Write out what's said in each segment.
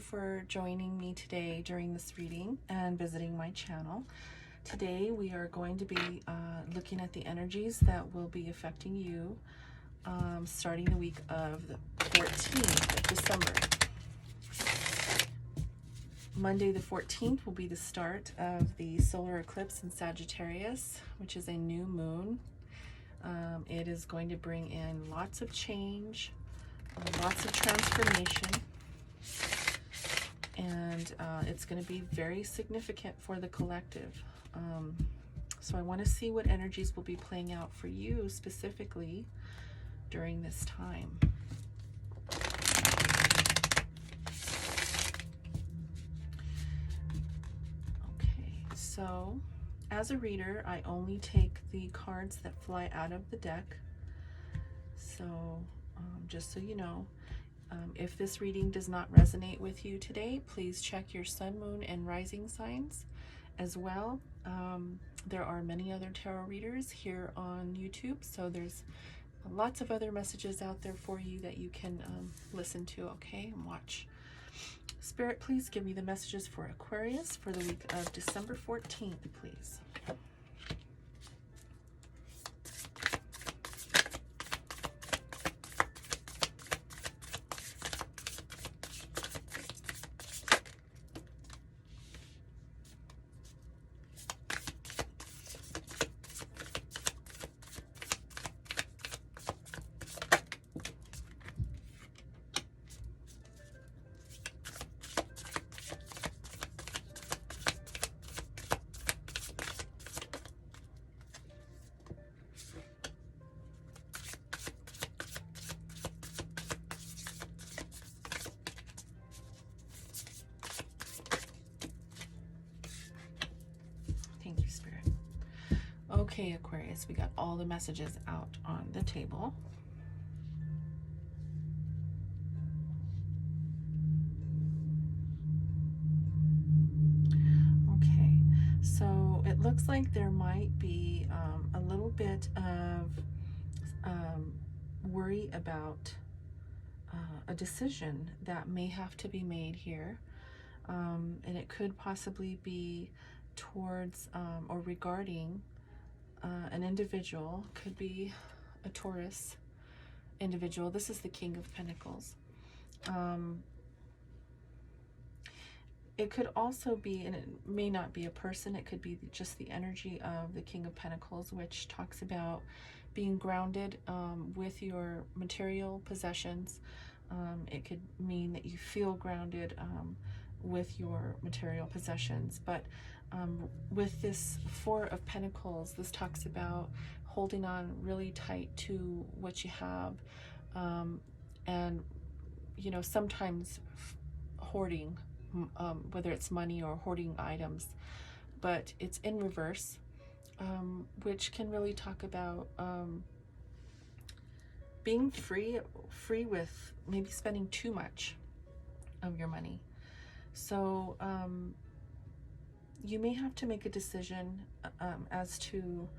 for joining me today during this reading and visiting my channel. Today we are going to be looking at the energies that will be affecting you starting the week of the 14th of December. Monday the 14th will be the start of the solar eclipse in Sagittarius, which is a new moon. It is going to bring in lots of change, lots of transformation, and it's going to be very significant for the collective. So I want to see what energies will be playing out for you specifically during this time. Okay, so as a reader, I only take the cards that fly out of the deck. So just so you know, if this reading does not resonate with you today, please check your sun, moon, and rising signs as well. There are many other tarot readers here on YouTube, so there's lots of other messages out there for you that you can listen to, okay, and watch. Spirit, please give me the messages for Aquarius for the week of December 14th, please. Thank you, Spirit. Okay, Aquarius, we got all the messages out on the table. Okay, so it looks like there might be a little bit of worry about a decision that may have to be made here. And it could possibly be towards or regarding an individual. Could be a Taurus individual. This is the King of Pentacles. It could also be, and it may not be a person, it could be just the energy of the King of Pentacles, which talks about being grounded with your material possessions. It could mean that you feel grounded with your material possessions, but with this Four of Pentacles, this talks about holding on really tight to what you have, and you know, sometimes hoarding, whether it's money or hoarding items, but it's in reverse, which can really talk about being free with maybe spending too much of your money. So you may have to make a decision as to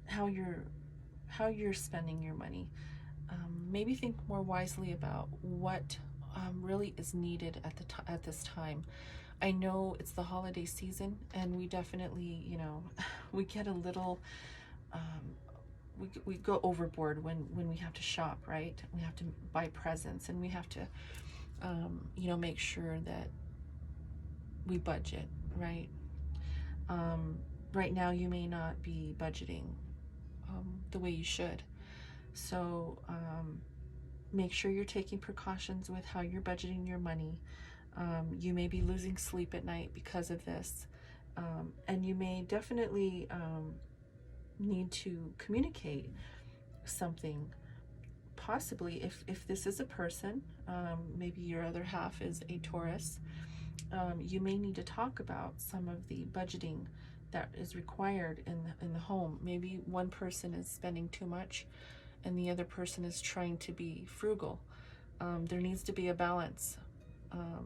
how you're spending your money. Maybe think more wisely about what really is needed at this time. I know it's the holiday season, and we definitely, you know, we get a little we go overboard when we have to shop, right? We have to buy presents, and we have to you know, make sure that we budget, right? Right now you may not be budgeting the way you should, so make sure you're taking precautions with how you're budgeting your money. You may be losing sleep at night because of this, and you may definitely need to communicate something. Possibly if this is a person, maybe your other half is a Taurus, you may need to talk about some of the budgeting that is required in the home. Maybe one person is spending too much and the other person is trying to be frugal. There needs to be a balance.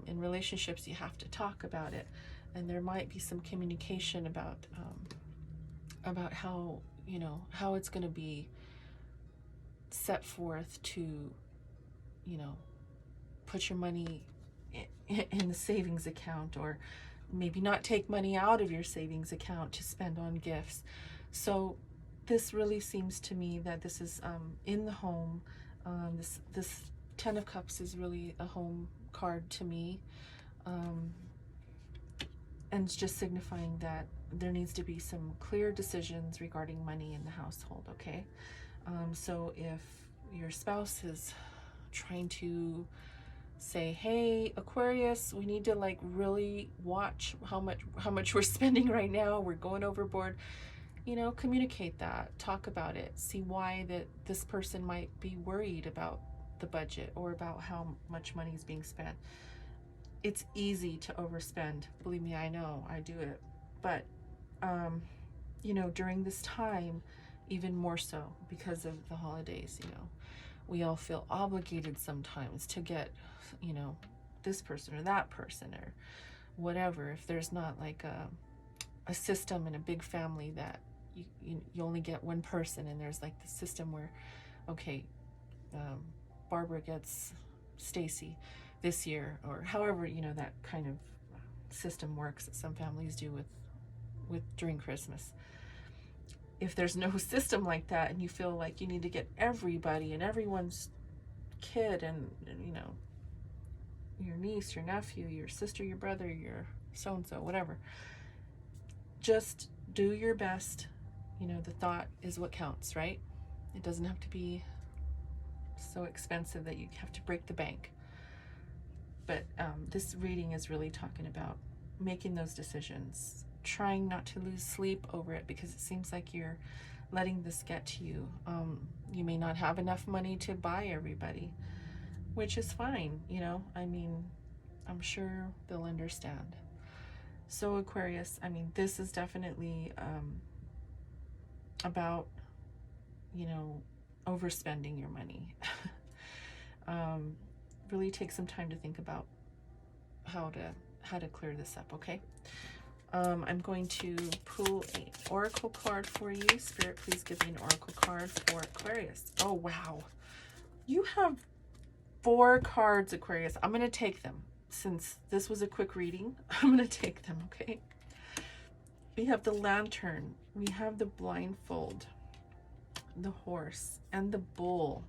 In relationships, you have to talk about it, and there might be some communication about how, you know, how it's going to be set forth to, you know, put your money in the savings account, or maybe not take money out of your savings account to spend on gifts. So this really seems to me that this is in the home. This Ten of Cups is really a home card to me, and it's just signifying that there needs to be some clear decisions regarding money in the household. Okay, so if your spouse is trying to say, hey, Aquarius, we need to like really watch how much we're spending right now, we're going overboard, you know, communicate that, talk about it, see why that this person might be worried about the budget or about how much money is being spent. It's easy to overspend, believe me, I know, I do it, but you know, during this time, even more so because of the holidays, you know, we all feel obligated sometimes to get, you know, this person or that person or whatever. If there's not like a system in a big family that you only get one person, and there's like the system where, okay, Barbara gets Stacy this year, or however, you know, that kind of system works that some families do with during Christmas. If there's no system like that, and you feel like you need to get everybody and everyone's kid, and you know, your niece, your nephew, your sister, your brother, your so-and-so, whatever, just do your best. You know, the thought is what counts, right? It doesn't have to be so expensive that you have to break the bank. But this reading is really talking about making those decisions, trying not to lose sleep over it, because it seems like you're letting this get to you. You may not have enough money to buy everybody, which is fine, you know, I mean, I'm sure they'll understand. So Aquarius, I mean, this is definitely about, you know, overspending your money. Really take some time to think about how to clear this up, okay? I'm going to pull an oracle card for you. Spirit, please give me an oracle card for Aquarius. Oh, wow. You have 4 cards, Aquarius. I'm going to take them. Since this was a quick reading, I'm going to take them, okay? We have the Lantern. We have the Blindfold, the Horse, and the Bull.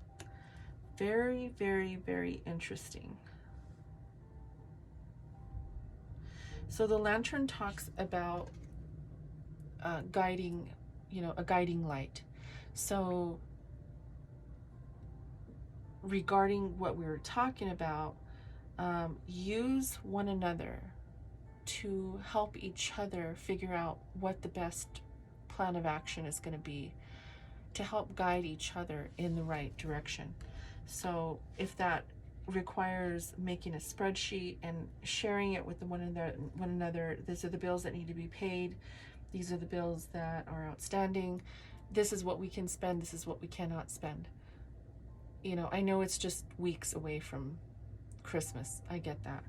Very, very, very interesting. So the Lantern talks about guiding, you know, a guiding light. So regarding what we were talking about, use one another to help each other figure out what the best plan of action is going to be, to help guide each other in the right direction. So if that requires making a spreadsheet and sharing it with one another, these are the bills that need to be paid, these are the bills that are outstanding, this is what we can spend, this is what we cannot spend. You know, I know it's just weeks away from Christmas, I get that.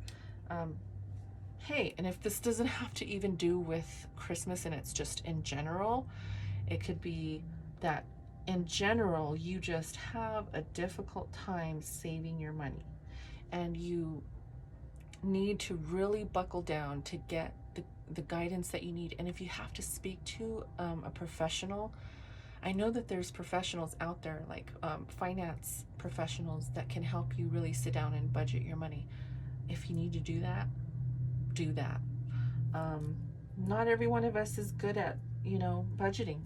Hey, and if this doesn't have to even do with Christmas and it's just in general, it could be that in general, you just have a difficult time saving your money, and you need to really buckle down to get the guidance that you need. And if you have to speak to a professional, I know that there's professionals out there, like finance professionals, that can help you really sit down and budget your money. If you need to do that, do that. Not every one of us is good at, you know, budgeting.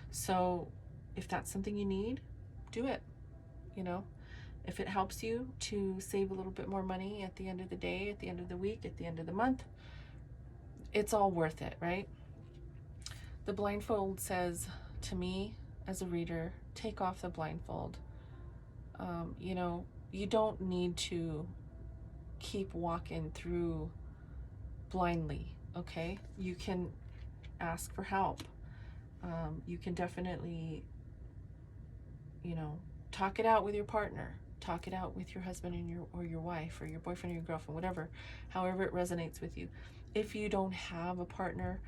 So if that's something you need, do it. You know, if it helps you to save a little bit more money at the end of the day, at the end of the week, at the end of the month, it's all worth it, right? The blindfold says to me as a reader, take off the blindfold. You know, you don't need to keep walking through blindly, okay? You can ask for help. You can definitely, you know, talk it out with your partner, talk it out with your husband and your wife, or your boyfriend or your girlfriend, whatever, however it resonates with you. If you don't have a partner,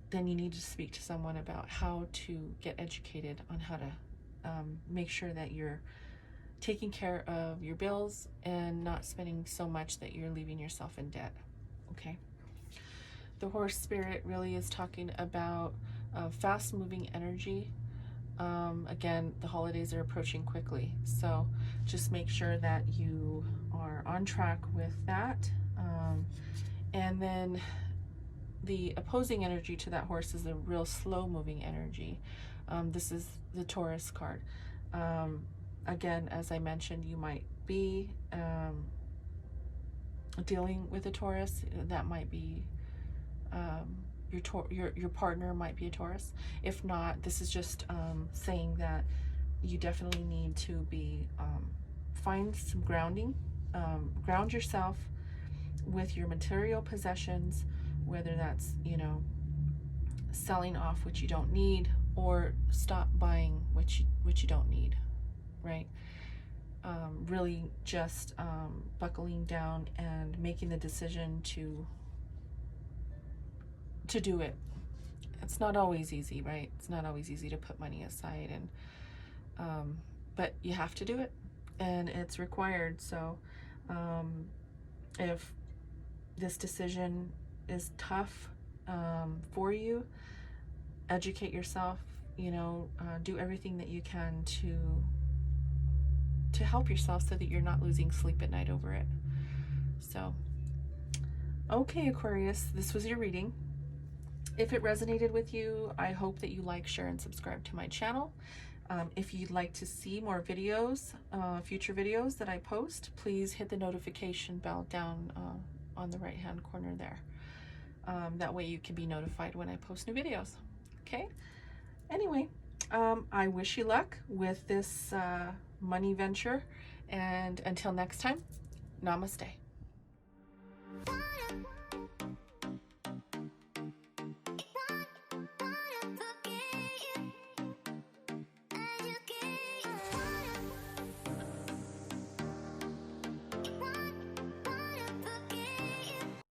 then you need to speak to someone about how to get educated on how to make sure that you're taking care of your bills and not spending so much that you're leaving yourself in debt. Okay. The horse spirit really is talking about fast moving energy. Again, the holidays are approaching quickly, so just make sure that you are on track with that. And then the opposing energy to that horse is a real slow moving energy. This is the Taurus card. Again, as I mentioned, you might be dealing with a Taurus. That might be your partner might be a Taurus. If not, this is just saying that you definitely need to be find some grounding. Ground yourself with your material possessions, whether that's, you know, selling off what you don't need, or stop buying what you don't need, right? Really just buckling down and making the decision to do it. It's not always easy, right? It's not always easy to put money aside, and but you have to do it, and it's required. So if this decision is tough for you, educate yourself, you know, do everything that you can to help yourself so that you're not losing sleep at night over it. So, okay, Aquarius, this was your reading. If it resonated with you, I hope that you like, share, and subscribe to my channel. If you'd like to see more videos, future videos that I post, please hit the notification bell down on the right hand corner there. That way you can be notified when I post new videos. Okay? Anyway, I wish you luck with this money venture, and until next time, namaste.